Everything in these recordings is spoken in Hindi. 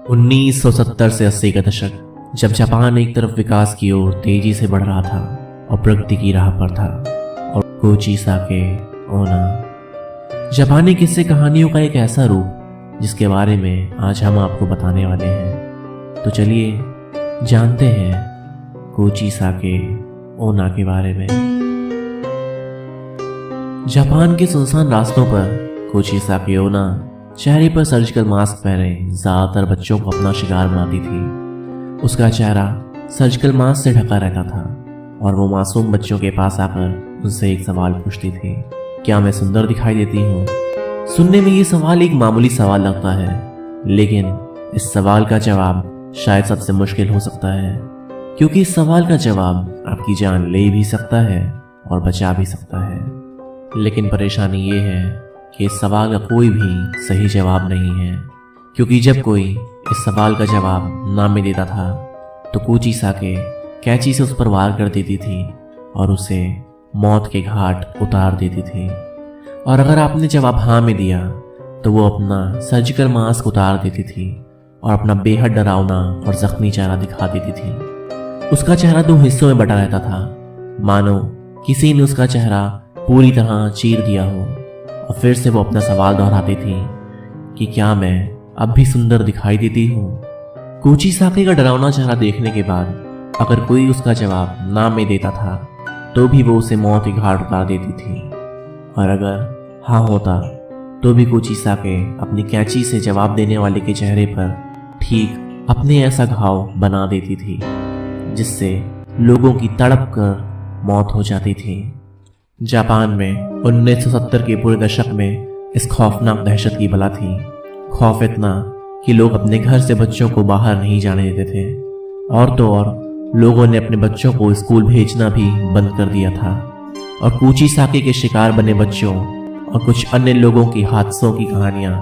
1970 से 80 का दशक, जब जापान एक तरफ विकास की ओर तेजी से बढ़ रहा था और प्रगति की राह पर था, और कोची साके ओना जापानी किस्से कहानियों का एक ऐसा रूप जिसके बारे में आज हम आपको बताने वाले हैं। तो चलिए जानते हैं कोची साके ओना के बारे में। जापान के सुनसान रास्तों पर कोची साके ओना चेहरे पर सर्जिकल मास्क पहने ज्यादातर बच्चों को अपना शिकार बनाती थी। उसका चेहरा सर्जिकल मास्क से ढका रहता था और वो मासूम बच्चों के पास आकर उनसे एक सवाल पूछती थी, क्या मैं सुंदर दिखाई देती हूँ? सुनने में ये सवाल एक मामूली सवाल लगता है, लेकिन इस सवाल का जवाब शायद सबसे मुश्किल हो सकता है, क्योंकि इस सवाल का जवाब आपकी जान ले भी सकता है और बचा भी सकता है। लेकिन परेशानी ये है कि इस सवाल का कोई भी सही जवाब नहीं है, क्योंकि जब कोई इस सवाल का जवाब ना में देता था तो कोची साके कैंची से उस पर वार कर देती थी और उसे मौत के घाट उतार देती थी। और अगर आपने जवाब हाँ में दिया तो वो अपना सर्जिकल मास्क उतार देती थी और अपना बेहद डरावना और जख्मी चेहरा दिखा देती थी। उसका चेहरा दो हिस्सों में बटा रहता था, मानो किसी ने उसका चेहरा पूरी तरह चीर दिया हो। और फिर से वो अपना सवाल दोहराती थी कि क्या मैं अब भी सुंदर दिखाई देती हूँ? कोची साके का डरावना चेहरा देखने के बाद अगर कोई उसका जवाब ना में देता था तो भी वो उसे मौत के घाट उतार देती थी, और अगर हाँ होता तो भी कोची साके अपनी कैंची से जवाब देने वाले के चेहरे पर ठीक अपने ऐसा घाव बना देती थी जिससे लोगों की तड़प कर मौत हो जाती थी। जापान में 1970 के पूरे दशक में इस खौफनाक दहशत की बला थी। खौफ इतना कि लोग अपने घर से बच्चों को बाहर नहीं जाने देते थे, और तो और लोगों ने अपने बच्चों को स्कूल भेजना भी बंद कर दिया था। और कोची साके के शिकार बने बच्चों और कुछ अन्य लोगों की हादसों की कहानियां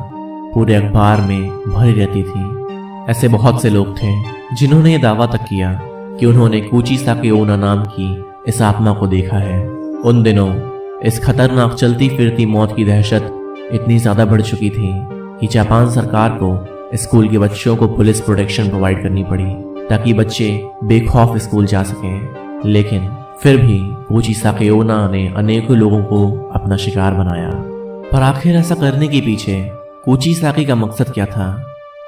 पूरे अखबार में भरी रहती थी। ऐसे बहुत से लोग थे जिन्होंने ये दावा तक किया कि उन्होंने कोची साके ओना नाम की इस आत्मा को देखा है। उन दिनों इस खतरनाक चलती फिरती मौत की दहशत इतनी ज्यादा बढ़ चुकी थी कि जापान सरकार को स्कूल के बच्चों को पुलिस प्रोटेक्शन प्रोवाइड करनी पड़ी ताकि बच्चे बेखौफ स्कूल जा सकें। लेकिन फिर भी कोची साके ओना ने अनेकों लोगों को अपना शिकार बनाया। पर आखिर ऐसा करने के पीछे कोची साके का मकसद क्या था?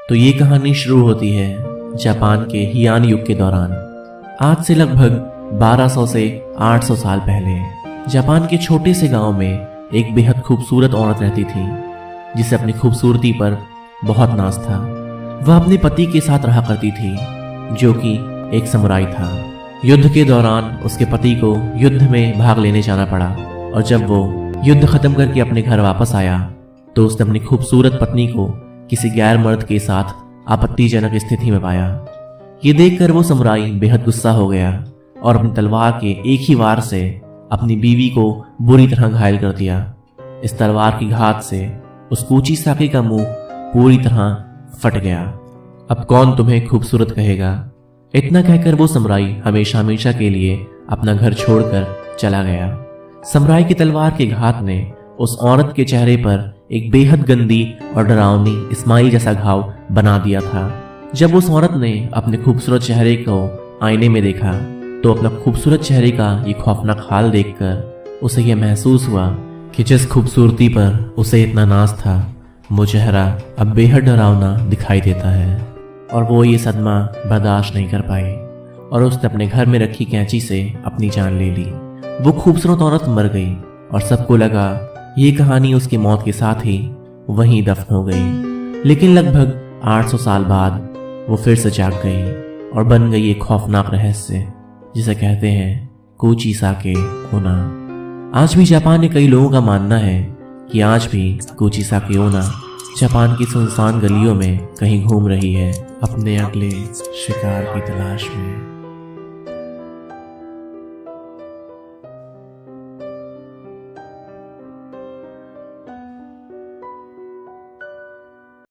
तो ये कहानी शुरू होती है जापान के हियान युग के दौरान। आज से लगभग 1200 से 800 साल पहले जापान के छोटे से गांव में एक बेहद खूबसूरत औरत रहती थी जिसे अपनी खूबसूरती पर बहुत नाज था। वह अपने पति के साथ रहा करती थी जो कि एक समुराई था। युद्ध के दौरान उसके पति को युद्ध में भाग लेने जाना पड़ा, और जब वो युद्ध खत्म करके अपने घर वापस आया तो उसने अपनी खूबसूरत पत्नी को किसी गैर मर्द के साथ आपत्तिजनक स्थिति में पाया। ये देखकर वो समुराई बेहद गुस्सा हो गया और अपनी तलवार के एक ही वार से अपनी बीवी को बुरी तरह घायल कर दिया। इस तलवार की घात से उस कोची साके का मुंह पूरी तरह फट गया। अब कौन तुम्हें खूबसूरत कहेगा? इतना कहकर वो समुराई हमेशा हमेशा के लिए अपना घर छोड़कर चला गया। समुराई की तलवार के घात ने उस औरत के चेहरे पर एक बेहद गंदी और डरावनी स्माइल जैसा घाव बना दिया था। जब उस औरत ने अपने खूबसूरत चेहरे को आईने में देखा तो अपना खूबसूरत चेहरे का ये खौफनाक हाल देखकर उसे यह महसूस हुआ कि जिस खूबसूरती पर उसे इतना नाज था वो चेहरा अब बेहद डरावना दिखाई देता है। और वो ये सदमा बर्दाश्त नहीं कर पाई और उसने अपने घर में रखी कैंची से अपनी जान ले ली। वो खूबसूरत औरत मर गई और सबको लगा ये कहानी उसकी मौत के साथ ही वहीं दफन हो गई। लेकिन लगभग 800 साल बाद वो फिर से जाग गई और बन गई एक खौफनाक रहस्य जिसे कहते हैं कोची साके ओना। आज भी जापान में कई लोगों का मानना है कि आज भी कोची साके ओना जापान की सुनसान गलियों में कहीं घूम रही है अपने अगले शिकार की तलाश में।